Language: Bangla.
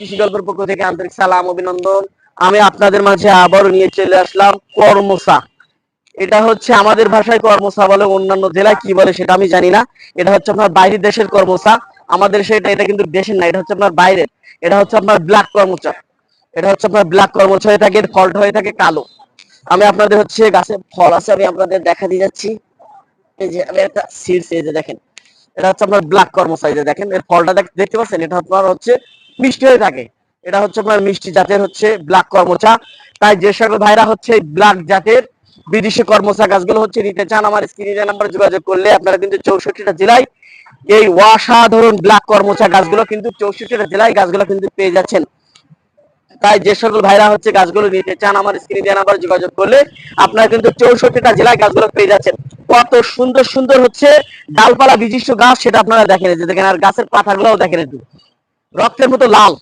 কৃষি গল্পের পক্ষ থেকে আন্তরিক সালাম অভিনন্দন। আমি আপনাদের মাঝে আবারও নিয়ে চলে আসলাম কর্মসা। এটা হচ্ছে আমাদের ভাষায় কর্মসা বলে, অন্যান্য জেলায় কি বলে সেটা আমি জানি না। এটা হচ্ছে আপনার বাইরের দেশের কর্মসা, আমাদের সেটা এটা কিন্তু দেশের না, এটা হচ্ছে আপনার বাইরের। এটা হচ্ছে আপনার ব্ল্যাক কর্মচা। এটা হচ্ছে আপনার ব্ল্যাক কর্মচা হয়ে থাকে, ফলটা হয়ে থাকে কালো। আমি আপনাদের হচ্ছে গাছে ফল আছে, আমি আপনাদের দেখা দিয়ে যাচ্ছি। এই যে আমি একটা সিডস, এই যে দেখেন, এটা হচ্ছে আপনার ব্ল্যাক কর্মসা। এই যে দেখেন এর ফলটা দেখতে পাচ্ছেন, এটা আপনার হচ্ছে মিষ্টি হয়ে থাকে। এটা হচ্ছে আপনার মিষ্টি জাতের হচ্ছে ব্ল্যাক কর্মচা। তাই যে সকল ভাইরা হচ্ছে ব্ল্যাক জাতের বিদেশি কর্মচা গাছগুলো হচ্ছে নিতে চান, আমার স্ক্রিনে নাম্বার যোগাযোগ করলে আপনারা কিন্তু 64টা জেলায় এই অসাধারণ ব্ল্যাক কর্মচা গাছগুলো কিন্তু 64টা জেলায় গাছগুলো কিন্তু পেয়ে যাচ্ছেন। তাই যে সকল ভাইরা হচ্ছে গাছগুলো নিতে চান, আমার স্ক্রিনে দেওয়া নাম্বার যোগাযোগ করলে আপনারা কিন্তু 64টা জেলায় গাছগুলো পেয়ে যাচ্ছেন। কত সুন্দর সুন্দর হচ্ছে ডালপালা বিশিষ্ট গাছ, সেটা আপনারা দেখেন। যে দেখেন, আর গাছের পাতাগুলোও দেখেন একটু রক্তের মতো লাল।